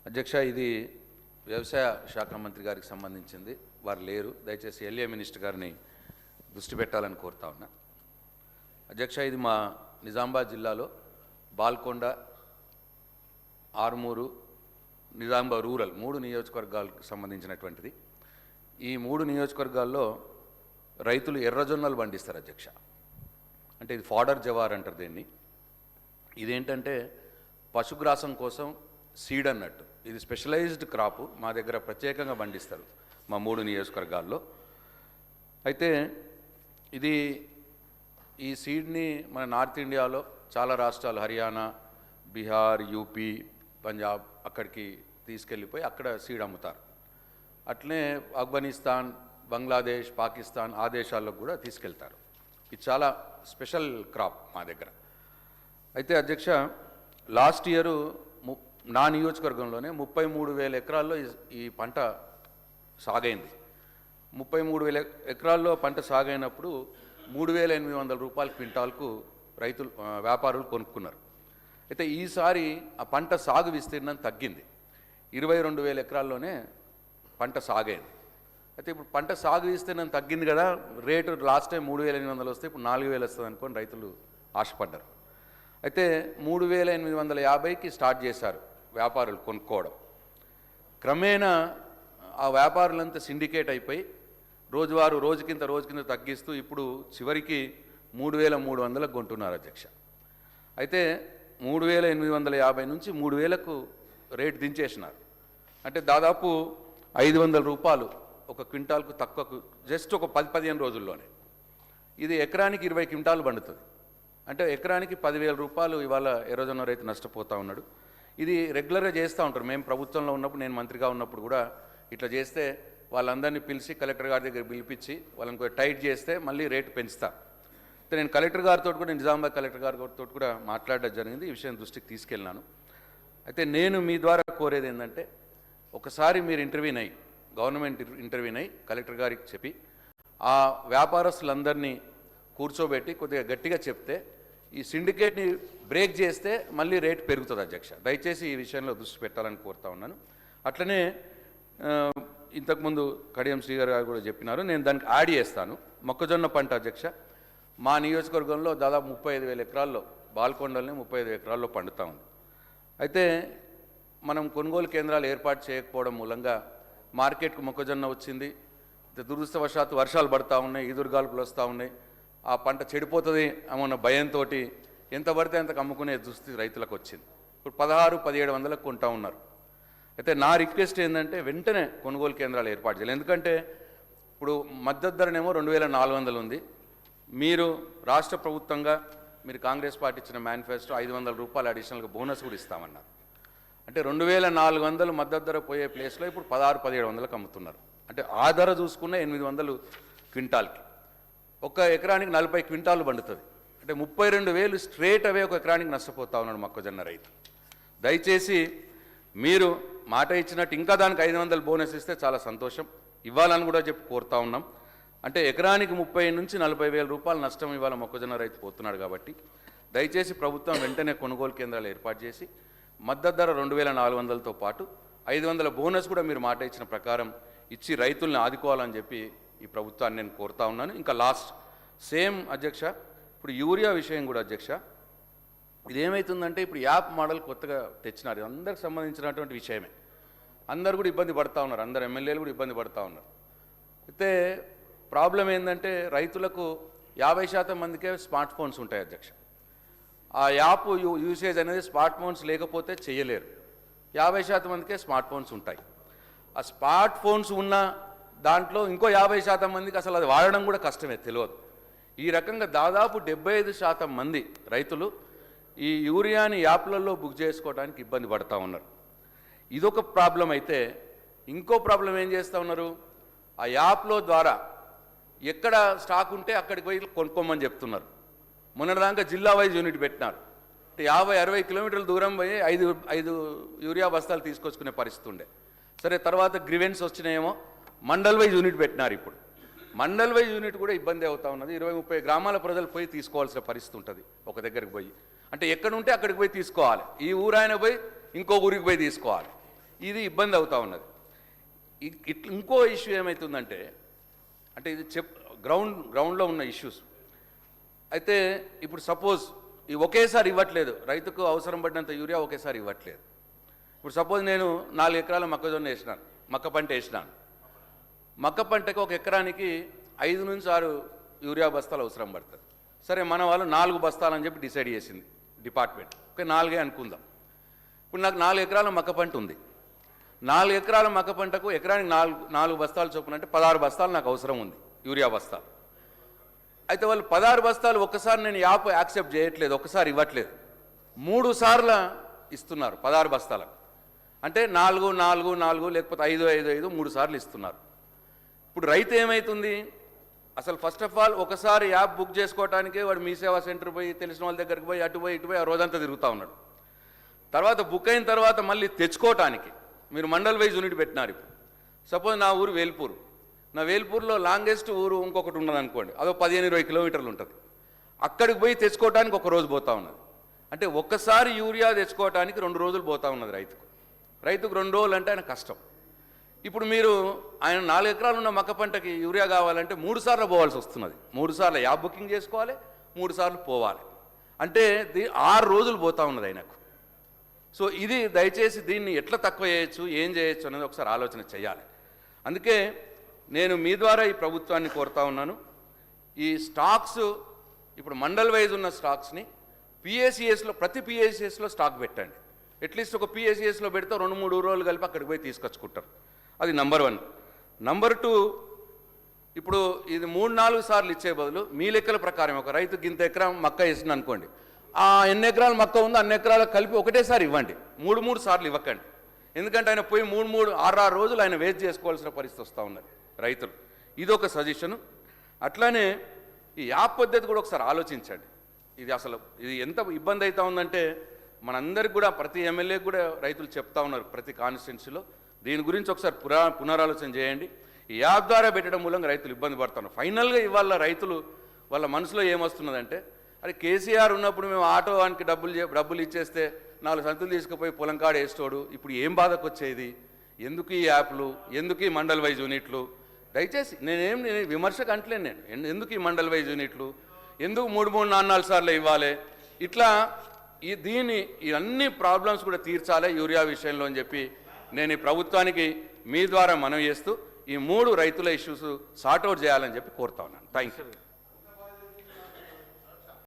అధ్యక్ష, ఇది వ్యవసాయ శాఖ మంత్రి గారికి సంబంధించింది. వారు లేరు. దయచేసి ఎల్ఏ మినిస్టర్ గారిని దృష్టి పెట్టాలని కోరుతా ఉన్నా. అధ్యక్ష, ఇది మా నిజామాబాద్ జిల్లాలో బాల్కొండ, ఆర్మూరు, నిజామాబాద్ రూరల్ 3 నియోజకవర్గాలకు సంబంధించినటువంటిది. ఈ 3 నియోజకవర్గాల్లో రైతులు ఎర్రజొన్నలు పండిస్తారు అధ్యక్ష. అంటే ఇది ఫాడర్ జవార్ అంటారు దీన్ని. ఇదేంటంటే పశుగ్రాసం కోసం సీడ్ అన్నట్టు. ఇది స్పెషలైజ్డ్ క్రాపు. మా దగ్గర ప్రత్యేకంగా పండిస్తారు మా 3 నియోజకవర్గాల్లో. అయితే ఈ సీడ్ని మన నార్త్ ఇండియాలో చాలా రాష్ట్రాలు, హర్యానా, బీహార్, యూపీ, పంజాబ్ అక్కడికి తీసుకెళ్ళిపోయి అక్కడ సీడ్ అమ్ముతారు. అట్లనే ఆఫ్ఘనిస్తాన్, బంగ్లాదేశ్, పాకిస్తాన్ ఆ దేశాల్లో కూడా తీసుకెళ్తారు. ఇది చాలా స్పెషల్ క్రాప్ మా దగ్గర. అయితే అధ్యక్ష, లాస్ట్ ఇయరు నా నియోజకవర్గంలోనే 33,000 ఎకరాల్లో ఈ పంట సాగైంది. 33,000 ఎకరాల్లో పంట సాగైనప్పుడు 3,800 రూపాయల క్వింటాల్కు రైతులు, వ్యాపారులు కొనుక్కున్నారు. అయితే ఈసారి ఆ పంట సాగు విస్తీర్ణం తగ్గింది. 22,000 ఎకరాల్లోనే పంట సాగైంది. అయితే ఇప్పుడు పంట సాగు విస్తీర్ణం తగ్గింది కదా, రేటు లాస్ట్ టైం 3,800 వస్తే ఇప్పుడు 4,000 వస్తుంది అనుకొని రైతులు ఆశపడ్డారు. అయితే 3,850కి స్టార్ట్ చేశారు వ్యాపారులు కొనుక్కోవడం. క్రమేణా ఆ వ్యాపారులంతా సిండికేట్ అయిపోయి రోజుకింత తగ్గిస్తూ ఇప్పుడు చివరికి 3,300లకు కొంటున్నారు అధ్యక్ష. అయితే 3,850 నుంచి 3,000కు రేటు దించేసినారు. అంటే దాదాపు 500 రూపాయలు ఒక క్వింటాల్కు తక్కువకు, జస్ట్ ఒక 10-15 రోజుల్లోనే. ఇది ఎకరానికి 20 క్వింటాలు పండుతుంది. అంటే ఎకరానికి 10,000 రూపాయలు ఇవాళ ఎర్రజొన్న రైతు నష్టపోతూ ఉన్నాడు. ఇది రెగ్యులర్గా చేస్తూ ఉంటారు. మేము ప్రభుత్వంలో ఉన్నప్పుడు, నేను మంత్రిగా ఉన్నప్పుడు కూడా ఇట్లా చేస్తే వాళ్ళందరినీ పిలిచి కలెక్టర్ గారి దగ్గర పిలిపించి వాళ్ళని కొంచెం టైట్ చేస్తే మళ్ళీ రేటు పెంచుతా. అయితే నేను కలెక్టర్ గారితో కూడా, నిజామాబాద్ కలెక్టర్ గారితో కూడా మాట్లాడడం జరిగింది. ఈ విషయం దృష్టికి తీసుకెళ్ళినాను. అయితే నేను మీ ద్వారా కోరేది ఏంటంటే, ఒకసారి మీరు ఇంటర్వ్యూన్ అయ్యి, గవర్నమెంట్ ఇంటర్వ్యూన్ అయ్యి కలెక్టర్ గారికి చెప్పి ఆ వ్యాపారస్తులందరినీ కూర్చోబెట్టి కొద్దిగా గట్టిగా చెప్తే ఈ సిండికేట్ని బ్రేక్ చేస్తే మళ్ళీ రేటు పెరుగుతుంది అధ్యక్ష. దయచేసి ఈ విషయంలో దృష్టి పెట్టాలని కోరుతా ఉన్నాను. అట్లనే ఇంతకుముందు కడియం శ్రీగారు గారు కూడా చెప్పినారు, నేను దానికి యాడ్ చేస్తాను. మొక్కజొన్న పంట అధ్యక్ష, మా నియోజకవర్గంలో దాదాపు 35,000 ఎకరాల్లో, బాల్కొండల్ని 35 ఎకరాల్లో పండుతూ ఉంది. అయితే మనం కొనుగోలు కేంద్రాలు ఏర్పాటు చేయకపోవడం మూలంగా మార్కెట్కు మొక్కజొన్న వచ్చింది. దురదృష్టవశాత్తు వర్షాలు పడుతూ ఉన్నాయి, ఈదురుగాల్పులు వస్తూ ఉన్నాయి. ఆ పంట చెడిపోతుంది అన్న భయంతో ఎంత పడితే అంతకు అమ్ముకునే దుస్థితి రైతులకు వచ్చింది. ఇప్పుడు 16,000-1700లకు కొంటా ఉన్నారు. అయితే నా రిక్వెస్ట్ ఏంటంటే వెంటనే కొనుగోలు కేంద్రాలు ఏర్పాటు చేయాలి. ఎందుకంటే ఇప్పుడు మద్దతు ధరనేమో 2,400 ఉంది. మీరు రాష్ట్ర ప్రభుత్వంగా మీరు కాంగ్రెస్ పార్టీ ఇచ్చిన మేనిఫెస్టో 500 రూపాయలు అడిషనల్గా బోనస్ కూడా ఇస్తామన్నారు. అంటే 2,400 మద్దతు ధర పోయే ప్లేస్లో ఇప్పుడు 16,000-1700లకు అమ్ముతున్నారు. అంటే ఆ ధర చూసుకున్న 800 క్వింటాల్కి, ఒక ఎకరానికి 40 క్వింటాలు పండుతుంది. అంటే 32,000 స్ట్రేట్ అవే ఒక ఎకరానికి నష్టపోతా ఉన్నాడు మొక్కజొన్న రైతు. దయచేసి మీరు మాట ఇచ్చినట్టు ఇంకా దానికి 500 బోనస్ ఇస్తే చాలా సంతోషం. ఇవ్వాలని కూడా చెప్పి కోరుతా ఉన్నాం. అంటే ఎకరానికి 30,000 నుంచి 40,000 రూపాయలు నష్టం ఇవాళ మొక్కజొన్న రైతు పోతున్నాడు. కాబట్టి దయచేసి ప్రభుత్వం వెంటనే కొనుగోలు కేంద్రాలు ఏర్పాటు చేసి మద్దతు ధర 2,400తో పాటు 500 బోనస్ కూడా మీరు మాట ఇచ్చిన ప్రకారం ఇచ్చి రైతుల్ని ఆదుకోవాలని చెప్పి ఈ ప్రభుత్వాన్ని నేను కోరుతా ఉన్నాను. ఇంకా లాస్ట్ సేమ్ అధ్యక్ష, ఇప్పుడు యూరియా విషయం కూడా అధ్యక్ష, ఇదేమవుతుందంటే ఇప్పుడు యాప్ మోడల్ కొత్తగా తెచ్చినారు. అందరికి సంబంధించినటువంటి విషయమే. అందరు కూడా ఇబ్బంది పడుతూ ఉన్నారు, అందరు ఎమ్మెల్యేలు కూడా ఇబ్బంది పడుతూ ఉన్నారు. అయితే ప్రాబ్లం ఏంటంటే రైతులకు 50% మందికే స్మార్ట్ ఫోన్స్ ఉంటాయి అధ్యక్ష. ఆ యాప్ యూసేజ్ అనేది స్మార్ట్ ఫోన్స్ లేకపోతే చేయలేరు. 50% మందికే స్మార్ట్ ఫోన్స్ ఉంటాయి. ఆ స్మార్ట్ ఫోన్స్ ఉన్న దాంట్లో ఇంకో 50% మందికి అసలు అది వాడడం కూడా కష్టమే, తెలియదు. ఈ రకంగా దాదాపు 75% మంది రైతులు ఈ యూరియాని యాప్లలో బుక్ చేసుకోవడానికి ఇబ్బంది పడుతూ ఉన్నారు. ఇదొక ప్రాబ్లం. అయితే ఇంకో ప్రాబ్లం ఏం చేస్తూ ఉన్నారు, ఆ యాప్లో ద్వారా ఎక్కడ స్టాక్ ఉంటే అక్కడికి పోయి కొనుక్కోమని చెప్తున్నారు. మొన్నటిదాకా జిల్లా వైజ్ యూనిట్ పెట్టినారు. 50-60 కిలోమీటర్ల దూరం పోయి 5 యూరియా బస్తాలు తీసుకొచ్చుకునే పరిస్థితి ఉండే. సరే, తర్వాత గ్రివెన్స్ వచ్చినాయేమో, మండల్ వైజ్ యూనిట్ పెట్టినారు. ఇప్పుడు మండల్ వైజ్ యూనిట్ కూడా ఇబ్బంది అవుతూ ఉన్నది. 20-30 గ్రామాల ప్రజలు పోయి తీసుకోవాల్సిన పరిస్థితి ఉంటుంది ఒక దగ్గరికి పోయి. అంటే ఎక్కడ ఉంటే అక్కడికి పోయి తీసుకోవాలి. ఈ ఊరాయన పోయి ఇంకో ఊరికి పోయి తీసుకోవాలి. ఇది ఇబ్బంది అవుతూ ఉన్నది. ఇట్లా ఇంకో ఇష్యూ ఏమవుతుందంటే, అంటే ఇది గ్రౌండ్లో ఉన్న ఇష్యూస్ అయితే, ఇప్పుడు సపోజ్ ఈ ఒకేసారి ఇవ్వట్లేదు, రైతుకు అవసరం పడినంత యూరియా ఒకేసారి ఇవ్వట్లేదు. ఇప్పుడు సపోజ్ నేను 4 ఎకరాల మొక్కజొన్న వేసినాను, మక్క పంట వేసినాను. మక్క పంటకు ఒక ఎకరానికి 5 నుంచి 6 యూరియా బస్తాలు అవసరం పడుతుంది. సరే, మన వాళ్ళు 4 బస్తాలని చెప్పి డిసైడ్ చేసింది డిపార్ట్మెంట్. ఓకే, 4 అనుకుందాం. ఇప్పుడు నాకు 4 ఎకరాల మక్క పంట ఉంది. 4 ఎకరాల మక్క పంటకు ఎకరానికి 4 బస్తాలు చొప్పున అంటే 16 బస్తాలు నాకు అవసరం ఉంది, యూరియా బస్తాలు. అయితే వాళ్ళు 16 బస్తాలు ఒక్కసారి నేను యాప్ యాక్సెప్ట్ చేయట్లేదు, ఒక్కసారి ఇవ్వట్లేదు, 3 సార్లు ఇస్తున్నారు 16 బస్తాలకు. అంటే 4, 4, 4 లేకపోతే 5, 5, 5 3 సార్లు ఇస్తున్నారు. ఇప్పుడు రైతు ఏమవుతుంది, అసలు ఫస్ట్ ఆఫ్ ఆల్ ఒకసారి యాప్ బుక్ చేసుకోవడానికే వాడు మీ సేవా సెంటర్ పోయి, తెలిసిన వాళ్ళ దగ్గరికి పోయి, అటు పోయి ఇటు పోయి ఆ రోజంతా తిరుగుతూ ఉన్నాడు. తర్వాత బుక్ అయిన తర్వాత మళ్ళీ తెచ్చుకోవటానికి మీరు మండల్ వైజ్ యూనిట్ పెట్టినారు. ఇప్పుడు సపోజ్ నా ఊరు వేల్పూరు, నా వేల్పూర్లో లాంగెస్ట్ ఊరు ఇంకొకటి ఉన్నది అనుకోండి, అదో 15-20 కిలోమీటర్లు ఉంటుంది. అక్కడికి పోయి తెచ్చుకోవడానికి ఒక రోజు పోతూ ఉన్నది. అంటే ఒక్కసారి యూరియా తెచ్చుకోవడానికి 2 రోజులు పోతూ ఉన్నది రైతుకు 2 రోజులు అంటే ఆయన కష్టం. ఇప్పుడు మీరు ఆయన 4 ఎకరాలు ఉన్న మక్క పంటకి యూరియా కావాలంటే 3 సార్లు పోవాల్సి వస్తున్నది. 3 సార్లు యాప్ బుకింగ్ చేసుకోవాలి, 3 సార్లు పోవాలి. అంటే 6 రోజులు పోతూ ఉన్నది ఆయనకు. సో ఇది దయచేసి దీన్ని ఎట్లా తక్కువ చేయొచ్చు, ఏం చేయొచ్చు అనేది ఒకసారి ఆలోచన చేయాలి. అందుకే నేను మీ ద్వారా ఈ ప్రభుత్వాన్ని కోరుతా ఉన్నాను, ఈ స్టాక్స్ ఇప్పుడు మండల్ వైజ్ ఉన్న స్టాక్స్ని పిఏసిఎస్లో, ప్రతి పిఏసిఎస్లో స్టాక్ పెట్టండి. అట్లీస్ట్ ఒక పిఏసిఎస్లో పెడితే 2-3 రోజులు కలిపి అక్కడికి పోయి తీసుకొచ్చుకుంటారు. అది నంబర్ 1. నంబర్ 2, ఇప్పుడు ఇది 3-4 సార్లు ఇచ్చే బదులు మీ లెక్కల ప్రకారం ఒక రైతుకి ఇంత ఎకరం మక్క వేసింది అనుకోండి, ఆ ఎన్ని ఎకరాలు మక్క ఉందో అన్ని ఎకరాలకు కలిపి ఒకటేసారి ఇవ్వండి, 3 సార్లు ఇవ్వకండి. ఎందుకంటే ఆయన పోయి 6 రోజులు ఆయన వేస్ట్ చేసుకోవాల్సిన పరిస్థితి వస్తూ ఉన్నది రైతులు. ఇదొక సజెషను. అట్లానే ఈ యాప్ పద్ధతి కూడా ఒకసారి ఆలోచించండి. ఇది ఎంత ఇబ్బంది అవుతూ ఉందంటే మనందరికి కూడా, ప్రతి ఎమ్మెల్యేకి కూడా రైతులు చెప్తా ఉన్నారు ప్రతి కాన్స్టిట్యున్సీలో. దీని గురించి ఒకసారి పునరాలోచన చేయండి. ఈ యాప్ ద్వారా పెట్టడం మూలంగా రైతులు ఇబ్బంది పడుతున్నారు. ఫైనల్గా ఇవాళ రైతులు వాళ్ళ మనసులో ఏమొస్తున్నదంటే, అరే కేసీఆర్ ఉన్నప్పుడు మేము ఆటో వానికి డబ్బులు ఇచ్చేస్తే 4 సంతులు తీసుకుపోయి పొలం కాడ వేస్తోడు, ఇప్పుడు ఏం బాధకు వచ్చేది, ఎందుకు ఈ యాప్లు, ఎందుకు ఈ మండల్ వైజ్ యూనిట్లు. దయచేసి నేను విమర్శకు అంటలేను, నేను ఎందుకు ఈ మండల్ వైజ్ యూనిట్లు, ఎందుకు 3-4 సార్లు ఇవ్వాలి, ఇట్లా ఇవన్నీ ప్రాబ్లమ్స్ కూడా తీర్చాలి యూరియా విషయంలో అని చెప్పి నేను ఈ ప్రభుత్వానికి మీ ద్వారా మనవి చేస్తూ ఈ 3 రైతుల ఇష్యూస్ సార్ట్అవుట్ చేయాలని చెప్పి కోరుతా ఉన్నాను. Thank you.